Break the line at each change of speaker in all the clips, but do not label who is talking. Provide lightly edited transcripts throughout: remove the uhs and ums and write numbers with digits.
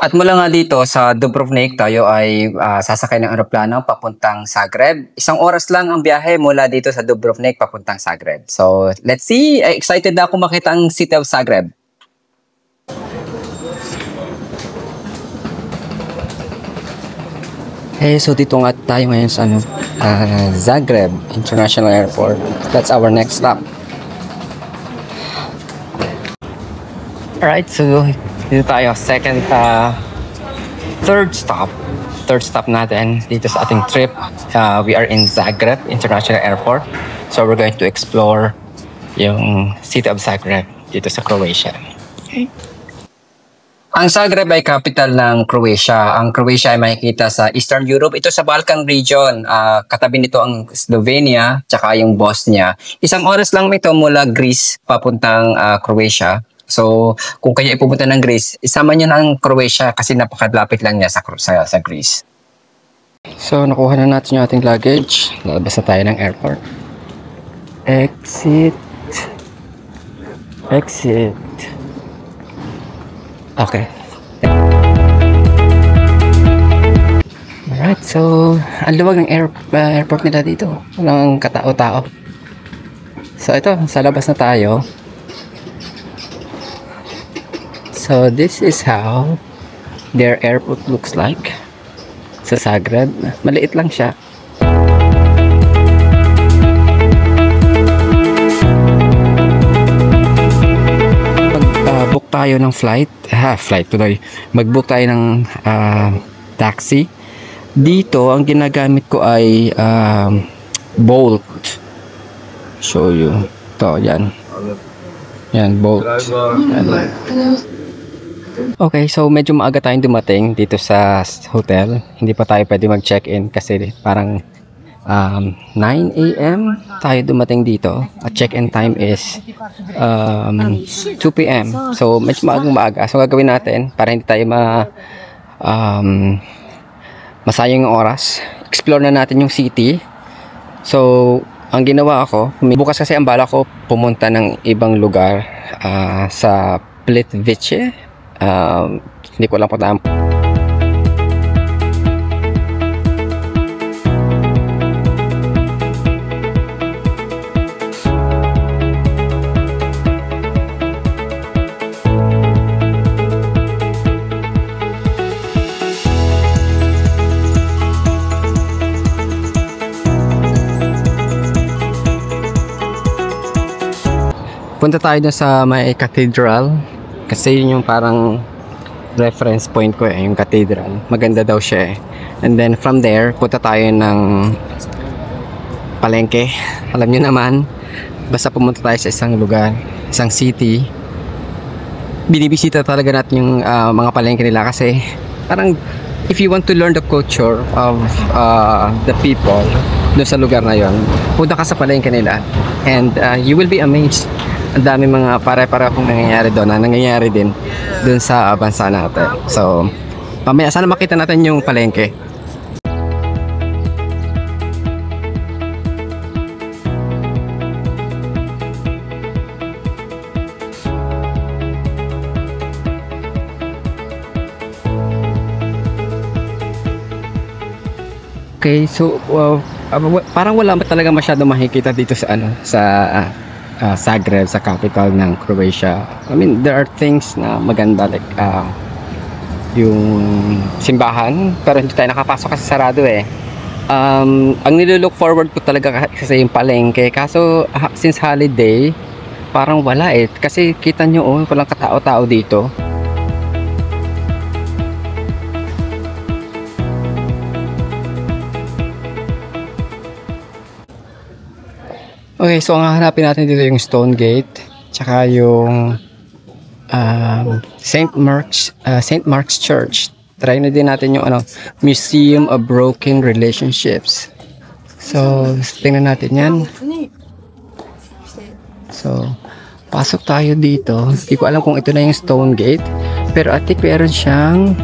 At mula nga dito sa Dubrovnik, tayo ay sasakay ng eroplano papuntang Zagreb. Isang oras lang ang biyahe mula dito sa Dubrovnik papuntang Zagreb. So, let's see. Excited na ako makita ang city of Zagreb. Okay, so dito nga tayo ngayon sa Zagreb International Airport. That's our next stop. Alright, so dito tayo, third stop natin dito sa ating trip. We are in Zagreb International Airport. So we're going to explore yung city of Zagreb dito sa Croatia. Okay. Ang Zagreb ay capital ng Croatia. Ang Croatia ay makikita sa Eastern Europe. Ito sa Balkan region. Katabi nito ang Slovenia tsaka yung Bosnia. Isang oras lang ito mula Greece papuntang Croatia. So, kung kayo ipupunta ng Greece, isama nyo ng Croatia kasi napakalapit lang niya sa Greece. So, nakuha na natin yung ating luggage. Lalabas na tayo ng airport. Exit. Okay. Alright, so, ang luwag ng airport nila dito. Walang katao-tao. So, ito, sa labas na tayo. So this is how their airport looks like sa Zagreb. Maliit lang siya. Mag-book tayo ng mag-book tayo ng taxi. Dito ang ginagamit ko ay Bolt. Show you. Ito, yan. Yan, Bolt. Yan. Okay, so medyo maaga tayong dumating dito sa hotel. Hindi pa tayo pwede mag-check-in kasi parang 9 AM tayo dumating dito. At check-in time is 2 PM. So medyo maaga. So gagawin natin para hindi tayo masayang yung oras. Explore na natin yung city. So ang ginawa ko, bukas kasi ang bala ko pumunta ng ibang lugar sa Plitvice. Hindi ko lang po tama. Punta tayo dun sa may cathedral kasi yun yung parang reference point ko yung cathedral. Maganda daw siya And then from there, punta tayo ng palengke. Alam nyo naman, basta pumunta tayo sa isang lugar, isang city, binibisita talaga natin yung mga palengke nila kasi parang if you want to learn the culture of the people doon sa lugar na yon, punta ka sa palengke nila and you will be amazed. Ang dami mga pare-pare kung nangyayari doon na nangyayari din doon sa bansa natin. So, mamaya sana makita natin yung palengke. Okay, so parang wala talaga masyado makikita dito sa Zagreb, sa capital ng Croatia. I mean, there are things na maganda like yung simbahan, pero hindi tayo nakapasok kasi sarado eh. Ang nilook forward ko talaga kasi yung palengke, kaso since holiday parang wala eh, kasi kita nyo walang katao-tao dito. Okay, so ang hahanapin natin dito yung Stone Gate, tsaka yung St. Mark's Church. Try na din natin yung Museum of Broken Relationships. So, tingnan natin yan. So, pasok tayo dito. Hindi ko alam kung ito na yung Stone Gate, pero I think meron siyang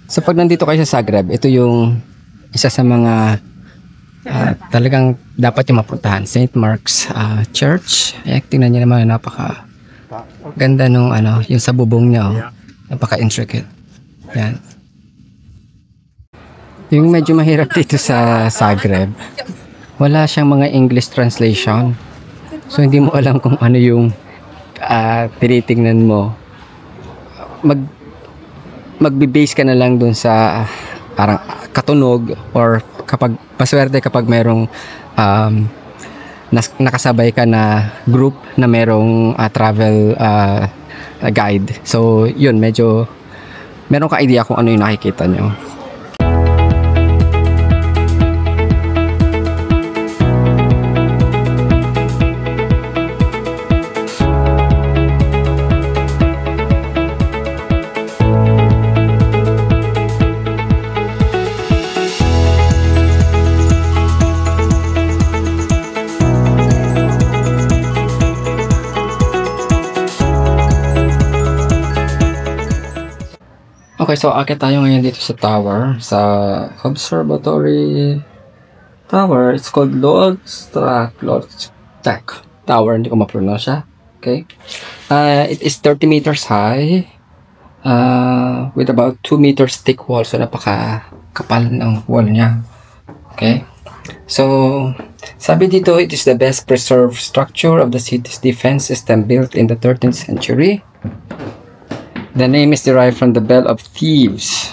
So pag nandito kayo sa Zagreb, ito yung isa sa mga talagang dapat yung mapuntahan. St. Mark's Church. Ayan, tingnan niyo naman, napaka ganda nung yung sa bubong niya. Oh. Napaka intricate. Yan. Yung medyo mahirap dito sa Zagreb, wala siyang mga English translation. So hindi mo alam kung ano yung tinitingnan mo. Magbe-base ka na lang dun sa parang katunog, or kapag paswerte kapag merong nakasabay ka na group na merong travel guide. So yun, medyo meron ka idea kung ano yung nakikita nyo. Okay, so akit tayo ngayon dito sa tower, sa observatory tower. It's called Lodstrak Tower, hindi ko ma-pronounce siya. Okay. It is 30 meters high, with about 2 meters thick wall. So napaka-kapal ng wall niya. Okay. So sabi dito, it is the best preserved structure of the city's defense system, built in the 13th century. The name is derived from the Bell of Thieves.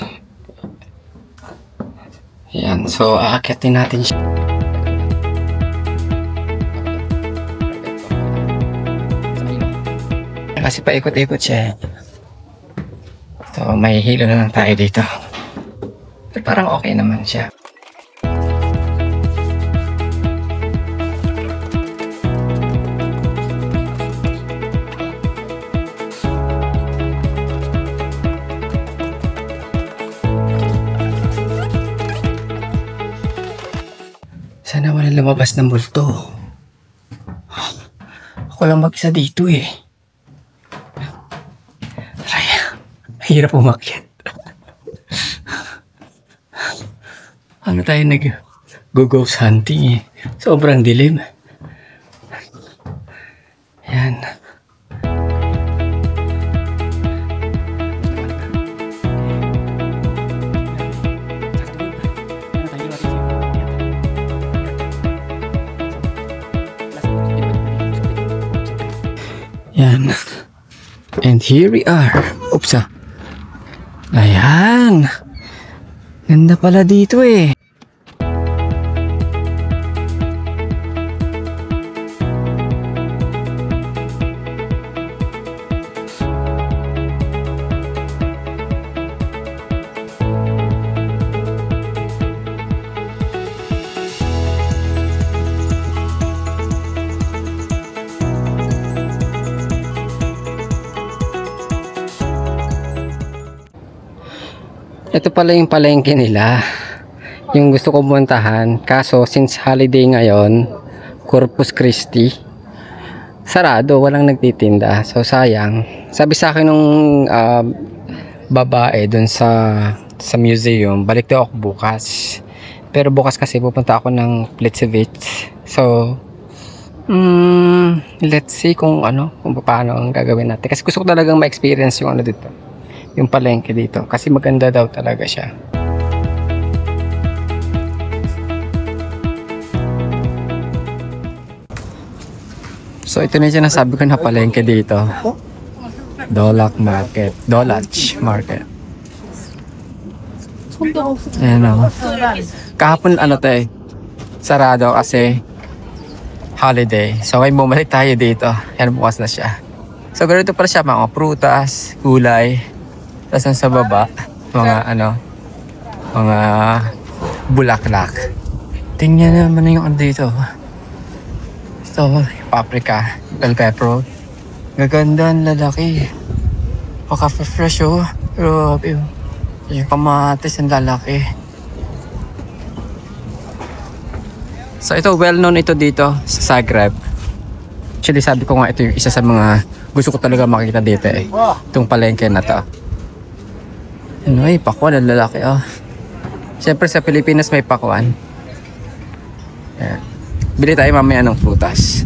Ayan, so aakyatin natin siya. Kasi paikot-ikot siya. So may hilo na lang tayo dito. Pero parang okay naman siya. Sana wala lumabas ng multo. Ako lang mag-isa dito eh. Aray, hirap umakyat. Ano tayo nag-ghost hunting eh. Sobrang dilim. Yan. Yan. And here we are. Oops. Ayan. Ganda pala dito eh. Ito pala yung palengke nila, yung gusto kong puntahan. Kaso since holiday ngayon, Corpus Christi, sarado, walang nagtitinda. So sayang. Sabi sa akin nung babae dun sa museum, balik daw ako bukas. Pero bukas kasi pupunta ako ng Plitzevich. So let's see kung paano ang gagawin natin. Kasi gusto ko talagang ma-experience yung dito, yung palengke dito, kasi maganda daw talaga siya. So ito na yung sinasabi ko na palengke dito. Dolach Market. Ayan o. Kahapon sarado kasi holiday. So ngayon bumalik tayo dito. Yan, bukas na siya. So ganito pala siya, mga prutas, gulay. Tapos sa baba, mga bulaklak. Tingnan naman yung dito. So, paprika, bell pepper. Gaganda, ang lalaki. Paka-fresh oh. Pero yung kamatis, ang lalaki. So ito, well known ito dito sa Zagreb. Actually, sabi ko nga ito yung isa sa mga gusto ko talaga makita dito eh. Itong palengke na to. Ano ay, pakuan ang lalaki oh. Siyempre sa Pilipinas may pakuan. Ayan. Bili tayo mamaya ng prutas.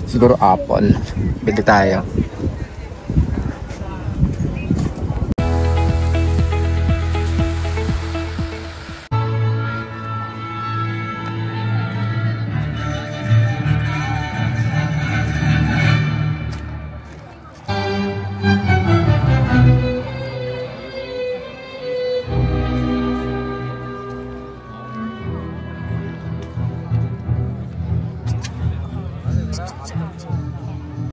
Siguro apple. Bili tayo.